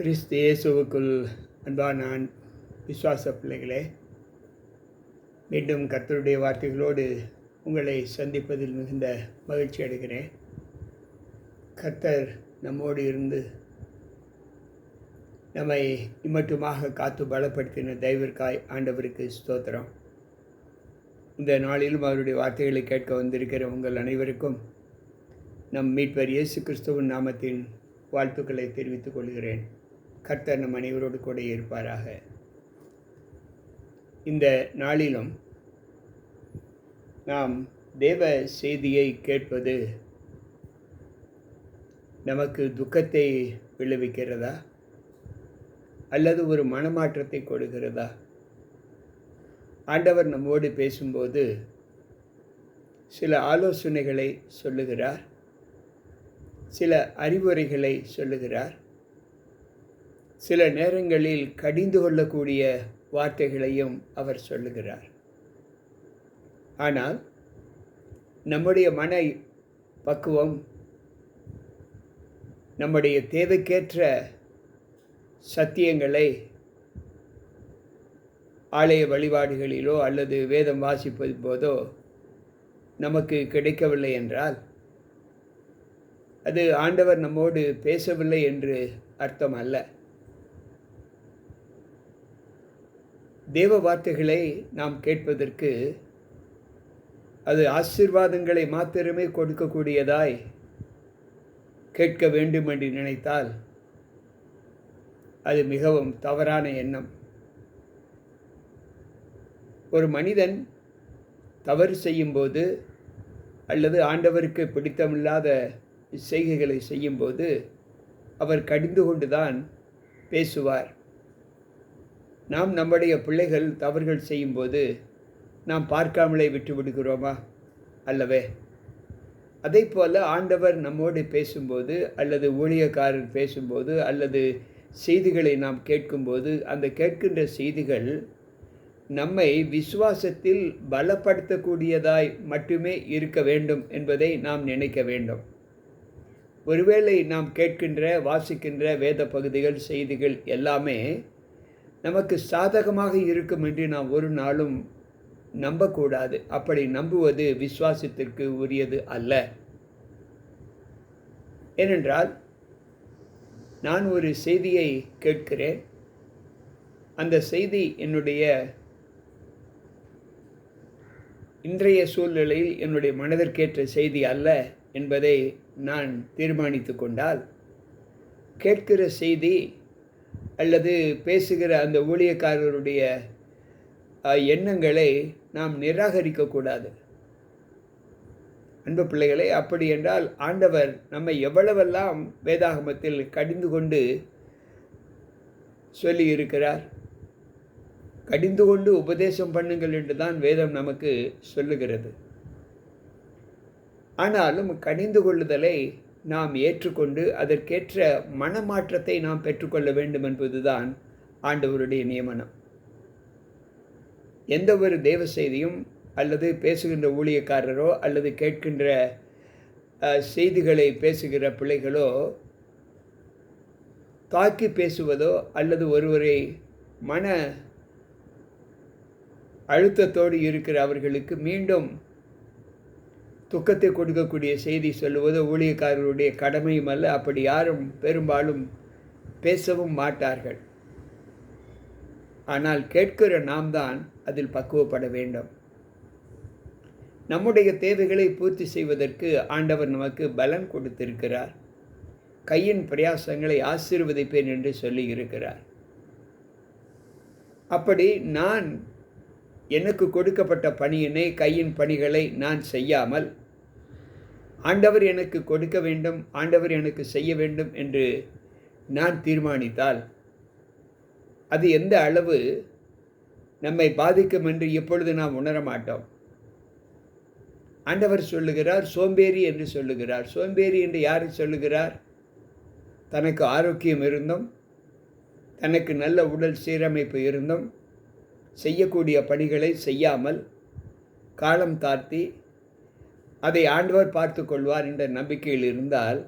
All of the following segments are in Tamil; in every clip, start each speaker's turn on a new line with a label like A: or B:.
A: கிறிஸ்து இயேசுவுக்குள் அன்பான விசுவாச பிள்ளைகளே, மீண்டும் கர்த்தருடைய வார்த்தைகளோடு உங்களை சந்திப்பதில் மிகுந்த மகிழ்ச்சி அடைகிறேன். கர்த்தர் நம்மோடு இருந்து நம்மை இம்மட்டுமாக காத்து பலப்படுத்தின தயவிற்காய் ஆண்டவருக்கு ஸ்தோத்திரம். இந்த நாளிலும் அவருடைய வார்த்தைகளை கேட்க வந்திருக்கிற உங்கள் அனைவருக்கும் நம் மீட்பர் இயேசு கிறிஸ்துவின் நாமத்தின் வாழ்த்துக்களை தெரிவித்துக் கொள்கிறேன். கர்த்தர் நம் அனைவரோடு கூட இருப்பாராக. இந்த நாளிலும் நாம் தேவ செய்தியை கேட்பது நமக்கு துக்கத்தை விளைவிக்கிறதா அல்லது ஒரு மனமாற்றத்தை கொடுக்கிறதா? ஆண்டவர் நம்மோடு பேசும்போது சில ஆலோசனைகளை சொல்லுகிறார், சில அறிவுரைகளை சொல்லுகிறார், சில நேரங்களில் கடிந்து கொள்ளக்கூடிய வார்த்தைகளையும் அவர் சொல்லுகிறார். ஆனால் நம்முடைய மன பக்குவம் நம்முடைய தேவைக்கேற்ற சத்தியங்களை ஆலய வழிபாடுகளிலோ அல்லது வேதம் வாசிப்பது போதோ நமக்கு கிடைக்கவில்லை என்றால் அது ஆண்டவர் நம்மோடு பேசவில்லை என்று அர்த்தம் அல்ல. தேவ வார்த்தைகளை நாம் கேட்பதற்கு அது ஆசீர்வாதங்களை மாத்திரமே கொடுக்கக்கூடியதாய் கேட்க வேண்டும் என்று நினைத்தால் அது மிகவும் தவறான எண்ணம். ஒரு மனிதன் தவறு செய்யும்போது அல்லது ஆண்டவருக்கு பிடித்தமில்லாத செய்கைகளை செய்யும்போது அவர் கடிந்து கொண்டுதான் பேசுவார். நாம் நம்முடைய பிள்ளைகள் தவறுகள் செய்யும்போது நாம் பார்க்காமலே விட்டு விடுகிறோமா? அல்லவே. அதே போல் ஆண்டவர் நம்மோடு பேசும்போது அல்லது ஊழியக்காரர் பேசும்போது அல்லது செய்திகளை நாம் கேட்கும்போது அந்த கேட்கின்ற செய்திகள் நம்மை விசுவாசத்தில் பலப்படுத்தக்கூடியதாய் மட்டுமே இருக்க வேண்டும் என்பதை நாம் நினைக்க வேண்டும். ஒருவேளை நாம் கேட்கின்ற வாசிக்கின்ற வேத பகுதிகள் செய்திகள் எல்லாமே நமக்கு சாதகமாக இருக்கும் என்று நாம் ஒரு நாளும் நம்பக்கூடாது. அப்படி நம்புவது விசுவாசத்திற்கு உரியது அல்ல. ஏனென்றால் நான் ஒரு செய்தியை கேட்கிறேன், அந்த செய்தி என்னுடைய இன்றைய சூழ்நிலையில் என்னுடைய மனதிற்கேற்ற செய்தி அல்ல என்பதை நான் தீர்மானித்து கொண்டால் கேட்கிற செய்தி அல்லது பேசுகிற அந்த ஊழியக்காரருடைய எண்ணங்களை நாம் நிராகரிக்கக்கூடாது. அன்பு பிள்ளைகளே, அப்படி என்றால் ஆண்டவர் நம்மை எவ்வளவெல்லாம் வேதாகமத்தில் கடிந்து கொண்டு சொல்லி இருக்கிறார். கடிந்து கொண்டு உபதேசம் பண்ணுங்கள் என்று தான் வேதம் நமக்கு சொல்லுகிறது. ஆனாலும் கடிந்து கொள்ளுதலை நாம் ஏற்றுக்கொண்டு அதற்கேற்ற மனமாற்றத்தை நாம் பெற்றுக்கொள்ள வேண்டும் என்பதுதான் ஆண்டவருடைய நியமனம். எந்த ஒரு தேவ செய்தியும் அல்லது பேசுகின்ற ஊழியக்காரரோ அல்லது கேட்கின்ற செய்திகளை பேசுகிற பிள்ளைகளோ தாக்கி பேசுவதோ அல்லது ஒருவரை மன அழுத்தத்தோடு இருக்கிற அவர்களுக்கு மீண்டும் துக்கத்தை கொடுக்கக்கூடிய செய்தி சொல்லுவது ஊழியக்காரருடைய கடமையும் அல்ல. அப்படி யாரும் பெரும்பாலும் பேசவும் மாட்டார்கள். ஆனால் கேட்கிற நாம் தான் அதில் பக்குவப்பட வேண்டும். நம்முடைய தேவைகளை பூர்த்தி செய்வதற்கு ஆண்டவர் நமக்கு பலன் கொடுத்திருக்கிறார். கையின் பிரயாசங்களை ஆசீர்வதிப்பேன் என்று சொல்லி இருக்கிறார். அப்படி நான் எனக்கு கொடுக்கப்பட்ட பணியினை கையின் பணிகளை நான் செய்யாமல் ஆண்டவர் எனக்கு கொடுக்க வேண்டும், ஆண்டவர் எனக்கு செய்ய வேண்டும் என்று நான் தீர்மானித்தால் அது எந்த அளவு நம்மை பாதிக்கும் என்று எப்பொழுது நாம் உணர மாட்டோம். ஆண்டவர் சொல்லுகிறார் சோம்பேறி என்று சொல்லுகிறார். சோம்பேறி என்று யாரை சொல்லுகிறார்? தனக்கு ஆரோக்கியம் இருந்தும் தனக்கு நல்ல உடல் சீரமைப்பு இருந்தும் செய்யக்கூடிய பணிகளை செய்யாமல் காலம் தாழ்த்தி அதை ஆண்டவர் பார்த்து கொள்வார் என்ற நம்பிக்கையில் இருந்தால்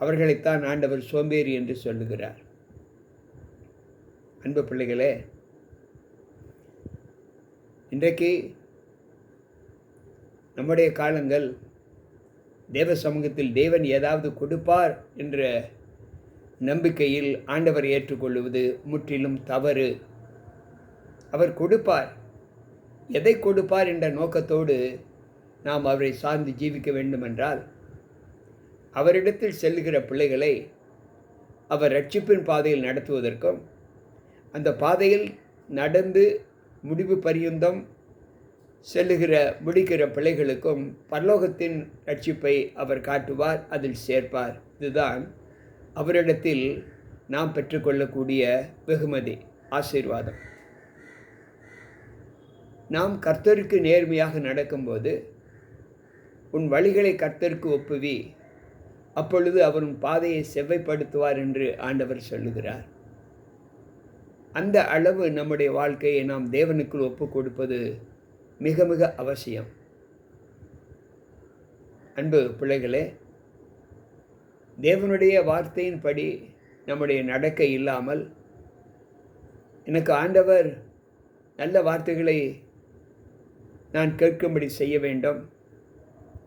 A: அவர்களைத்தான் ஆண்டவர் சோம்பேறி என்று சொல்லுகிறார். அன்பு பிள்ளைகளே, இன்றைக்கு நம்முடைய காலங்கள் தேவ சமூகத்தில் தேவன் ஏதாவது கொடுப்பார் என்ற நம்பிக்கையில் ஆண்டவரை ஏற்றுக்கொள்வது முற்றிலும் தவறு. அவர் கொடுப்பார். எதை கொடுப்பார் என்ற நோக்கத்தோடு நாம் அவரை சார்ந்து ஜீவிக்க வேண்டுமென்றால், அவரிடத்தில் செல்லுகிற பிள்ளைகளை அவர் ரட்சிப்பின் பாதையில் நடத்துவதற்கும், அந்த பாதையில் நடந்து முடிவு பரியந்தம் முடிக்கிற பிள்ளைகளுக்கும் பரலோகத்தின் ரட்சிப்பை அவர் காட்டுவார், அதில் சேர்ப்பார். இதுதான் அவரிடத்தில் நாம் பெற்றுக்கொள்ளக்கூடிய வெகுமதி, ஆசீர்வாதம். நாம் கர்த்தருக்கு நேர்மையாக நடக்கும்போது, உன் வழிகளை கர்த்தருக்கு ஒப்புவி, அப்பொழுது அவர் உன் பாதையை செவ்வைப்படுத்துவார் என்று ஆண்டவர் சொல்லுகிறார். அந்த அளவு நம்முடைய வாழ்க்கையை நாம் தேவனுக்குள் ஒப்புக் கொடுப்பது மிக மிக அவசியம். அன்பு பிள்ளைகளே, தேவனுடைய வார்த்தையின்படி நம்முடைய நடக்கை இல்லாமல், எனக்கு ஆண்டவர் நல்ல வார்த்தைகளை நான் கேட்கும்படி செய்ய வேண்டும்,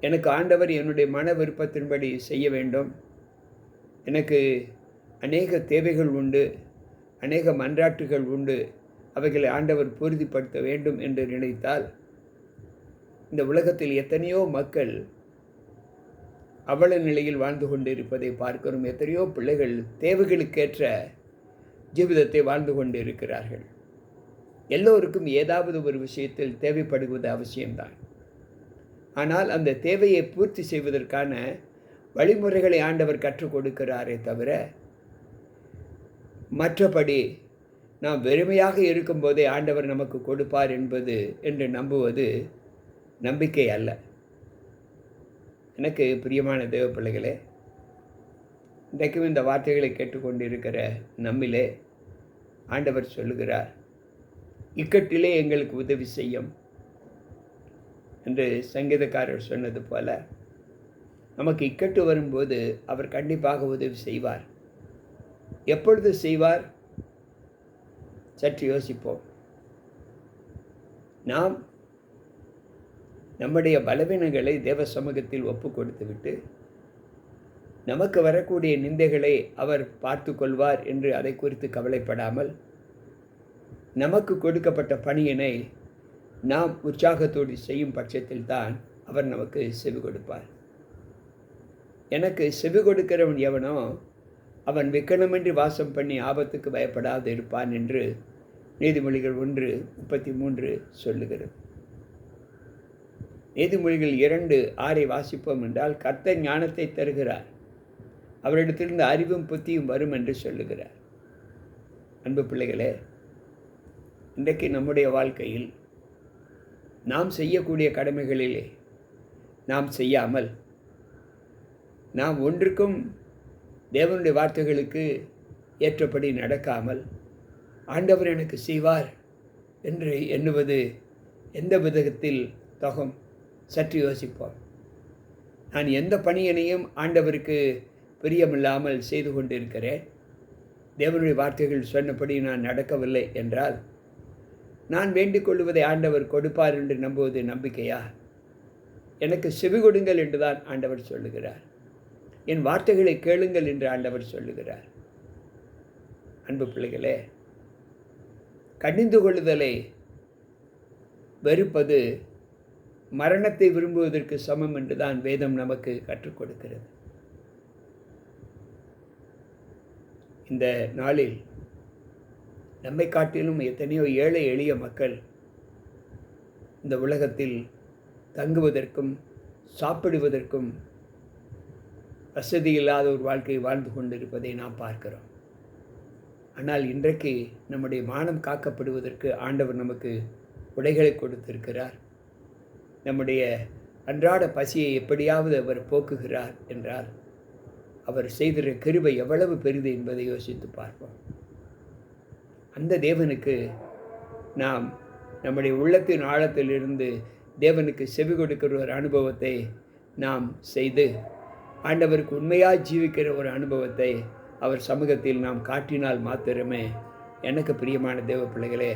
A: எனக்கு ஆண்டவர் என்னுடைய மன விருப்பத்தின்படி செய்ய வேண்டும், எனக்கு அநேக தேவைகள் உண்டு, அநேக மன்றாட்டுகள் உண்டு, அவைகளை ஆண்டவர் பூர்த்திப்படுத்த வேண்டும் என்று நினைத்தால், இந்த உலகத்தில் எத்தனையோ மக்கள் அவல நிலையில் வாழ்ந்து கொண்டிருப்பதை பார்க்கிறோம். எத்தனையோ பிள்ளைகள் தேவைகளுக்கேற்ற ஜீவிதத்தை வாழ்ந்து கொண்டு இருக்கிறார்கள். எல்லோருக்கும் ஏதாவது ஒரு விஷயத்தில் தேவைப்படுவது அவசியம்தான். ஆனால் அந்த தேவையை பூர்த்தி செய்வதற்கான வழிமுறைகளை ஆண்டவர் கற்றுக் கொடுக்கிறாரே தவிர, மற்றபடி நாம் வெறுமையாக இருக்கும்போதே ஆண்டவர் நமக்கு கொடுப்பார் என்று நம்புவது நம்பிக்கை அல்ல. எனக்கு பிரியமான தேவ பிள்ளைகளே, இன்றைக்கும் இந்த வார்த்தைகளை கேட்டுக்கொண்டிருக்கிற நம்மிலே ஆண்டவர் சொல்லுகிறார், இக்கட்டிலே எங்களுக்கு உதவி செய்யும் என்று சங்கீதக்காரர் சொன்னது போல, நமக்கு இக்கட்டு வரும்போது அவர் கண்டிப்பாக உதவி செய்வார். எப்பொழுது செய்வார்? சற்று யோசிப்போம். நாம் நம்முடைய பலவீனங்களை தேவ சமூகத்தில் ஒப்பு கொடுத்துவிட்டு, நமக்கு வரக்கூடிய நிந்தைகளை அவர் பார்த்து கொள்வார் என்று அதை குறித்து கவலைப்படாமல், நமக்கு கொடுக்கப்பட்ட பணியினை நாம் உற்சாகத்தோடு செய்யும் பட்சத்தில் தான் அவர் நமக்கு செவி கொடுப்பார். எனக்கு செவி கொடுக்கிறவன் எவனோ அவன் விக்கனமின்றி வாசம் பண்ணி ஆபத்துக்கு பயப்படாது இருப்பான் என்று நீதிமொழிகள் 1:33 சொல்லுகிறது. நீதிமொழிகள் 2:6 வாசிப்போம் என்றால், கர்த்தர் ஞானத்தை தருகிறார், அவரிடத்திலிருந்து அறிவும் புத்தியும் வரும் என்று சொல்லுகிறார். அன்பு பிள்ளைகளே, இன்றைக்கு நம்முடைய வாழ்க்கையில் நாம் செய்யக்கூடிய கடமைகளிலே நாம் செய்யாமல், நாம் ஒன்றுக்கும் தேவனுடைய வார்த்தைகளுக்கு ஏற்றபடி நடக்காமல், ஆண்டவர் எனக்கு செய்வார் என்று எண்ணுவது எந்த விதத்தில் தகும்? சற்று யோசிப்போம். நான் எந்த பணியினையும் ஆண்டவருக்கு பிரியமில்லாமல் செய்து கொண்டிருக்கிறேன், தேவனுடைய வார்த்தைகள் சொன்னபடி நான் நடக்கவில்லை என்றால், நான் வேண்டிக் கொள்வதை ஆண்டவர் கொடுப்பார் என்று நம்புவது நம்பிக்கையா? எனக்கு செவி கொடுங்கள் என்றுதான் ஆண்டவர் சொல்லுகிறார். என் வார்த்தைகளை கேளுங்கள் என்று ஆண்டவர் சொல்லுகிறார். அன்பு பிள்ளைகளே, கடிந்து கொள்ளுதலை வெறுப்பது மரணத்தை விரும்புவதற்கு சமம் என்றுதான் வேதம் நமக்கு கற்றுக் கொடுக்கிறது. இந்த நாளில் நம்மை காட்டிலும் எத்தனையோ ஏழை எளிய மக்கள் இந்த உலகத்தில் தங்குவதற்கும் சாப்பிடுவதற்கும் வசதி இல்லாத ஒரு வாழ்க்கையை வாழ்ந்து கொண்டிருப்பதை நாம் பார்க்கிறோம். ஆனால் இன்றைக்கு நம்முடைய மானம் காக்கப்படுவதற்கு ஆண்டவர் நமக்கு உடைகளை கொடுத்திருக்கிறார். நம்முடைய அன்றாட பசியை எப்படியாவது அவர் போக்குகிறார் என்றால், அவர் செய்கிற கிருபை எவ்வளவு பெரிது என்பதை யோசித்து பார்ப்போம். அந்த தேவனுக்கு நாம் நம்முடைய உள்ளத்தின் ஆழத்திலிருந்து தேவனுக்கு செவி கொடுக்கிற ஒரு அனுபவத்தை நாம் செய்து, ஆண்டவருக்கு உண்மையாக ஜீவிக்கிற ஒரு அனுபவத்தை அவர் சமூகத்தில் நாம் காட்டினால் மாத்திரமே எனக்கு பிரியமான தேவ பிள்ளைகளே,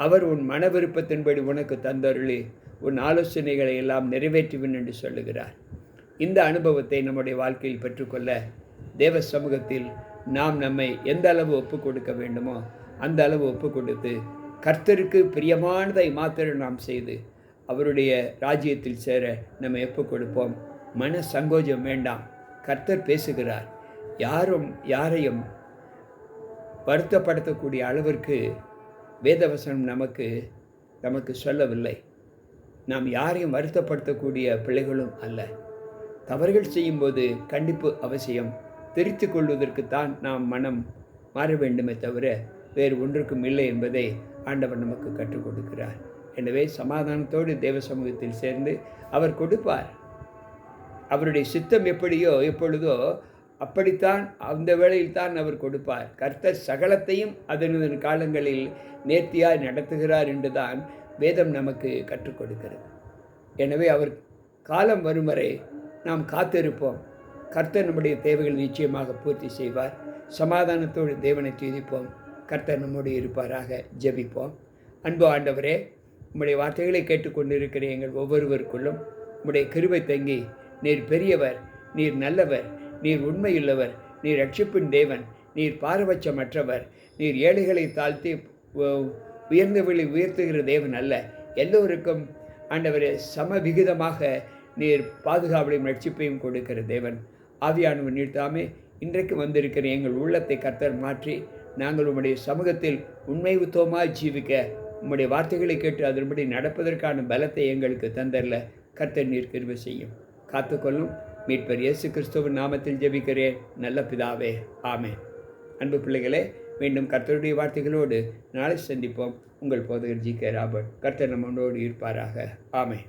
A: அவர் உன் மன விருப்பத்தின்படி உனக்கு தந்தருளி உன் ஆலோசனைகளை எல்லாம் நிறைவேற்றுவேன் என்று சொல்லுகிறார். இந்த அனுபவத்தை நம்முடைய வாழ்க்கையில் பெற்றுக்கொள்ள தேவ சமூகத்தில் நாம் நம்மை எந்த அளவு ஒப்பு கொடுக்க வேண்டுமோ அந்த அளவு ஒப்பு கொடுத்து கர்த்தருக்கு பிரியமானதை மாத்திரம் நாம் செய்து அவருடைய ராஜ்யத்தில் சேர நம்ம ஒப்பு கொடுப்போம். மன சங்கோஜம் வேண்டாம். கர்த்தர் பேசுகிறார். யாரையும் வருத்தப்படுத்தக்கூடிய அளவிற்கு வேதவசனம் நமக்கு சொல்லவில்லை. நாம் யாரையும் வருத்தப்படுத்தக்கூடிய பிள்ளைகளும் அல்ல. தவறுகள் செய்யும்போது கண்டிப்பு அவசியம். திருத்திக் கொள்வதற்குத்தான் நாம் மனம் மாற வேண்டுமே தவிர வேறு ஒன்றுக்கும் இல்லை என்பதை ஆண்டவர் நமக்கு கற்றுக் கொடுக்கிறார். எனவே சமாதானத்தோடு தேவ சமூகத்தில் சேர்ந்து அவர் கொடுப்பார். அவருடைய சித்தம் எப்பொழுதோ அப்படித்தான் அந்த வேளையில் தான் அவர் கொடுப்பார். கர்த்தர் சகலத்தையும் அதன் காலங்களில் நேர்த்தியாய் நடத்துகிறார் என்றுதான் வேதம் நமக்கு கற்றுக் கொடுக்கிறது. எனவே அவர் காலம் வரும் வரை நாம் காத்திருப்போம். கர்த்தர் நம்முடைய தேவைகள் நிச்சயமாக பூர்த்தி செய்வார். சமாதானத்தோடு தேவனை துதிப்போம். கர்த்தர் நம்மோடு இருப்பாராக. ஜெபிப்போம். அன்பு ஆண்டவரே, உம்முடைய வார்த்தைகளை கேட்டுக்கொண்டிருக்கிற எங்கள் ஒவ்வொருவருக்குள்ளும் உம்முடைய கிருபை தங்கி, நீர் பெரியவர், நீர் நல்லவர், நீர் உண்மையுள்ளவர், நீர் ரட்சிப்பின் தேவன், நீர் பாரபட்சமற்றவர், நீர் ஏழைகளை தாழ்த்தி உயர்ந்தவர்களை உயர்த்துகிற தேவன் அல்ல. எல்லோருக்கும் ஆண்டவரே சமவிகிதமாக நீர் பாதுகாவலையும் ரட்சிப்பையும் கொடுக்கிற தேவன். ஆவியானவர் நீர் தாமே இன்றைக்கு வந்திருக்கிற எங்கள் உள்ளத்தை கர்த்தர் மாற்றி நாங்கள் உம்முடைய சமூகத்தில் உண்மையுத்தமாய் ஜீவிக்க உம்முடைய வார்த்தைகளை கேட்டு அதன்படி நடப்பதற்கான பலத்தை எங்களுக்கு தந்தரல கர்த்தர் நீர் கிருபை செய்யும். காத்துக்கொள்ளும். மீட்பர் இயேசு கிறிஸ்துவின் நாமத்தில் ஜெபிக்கிறேன் நல்ல பிதாவே. ஆமென். அன்பு பிள்ளைகளே, மீண்டும் கர்த்தருடைய வார்த்தைகளோடு நாளை சந்திப்போம். உங்கள் போதகர் ஜி.கே. ராபர்ட். கர்த்தர் நம்மோடு இருப்பாராக. ஆமென்.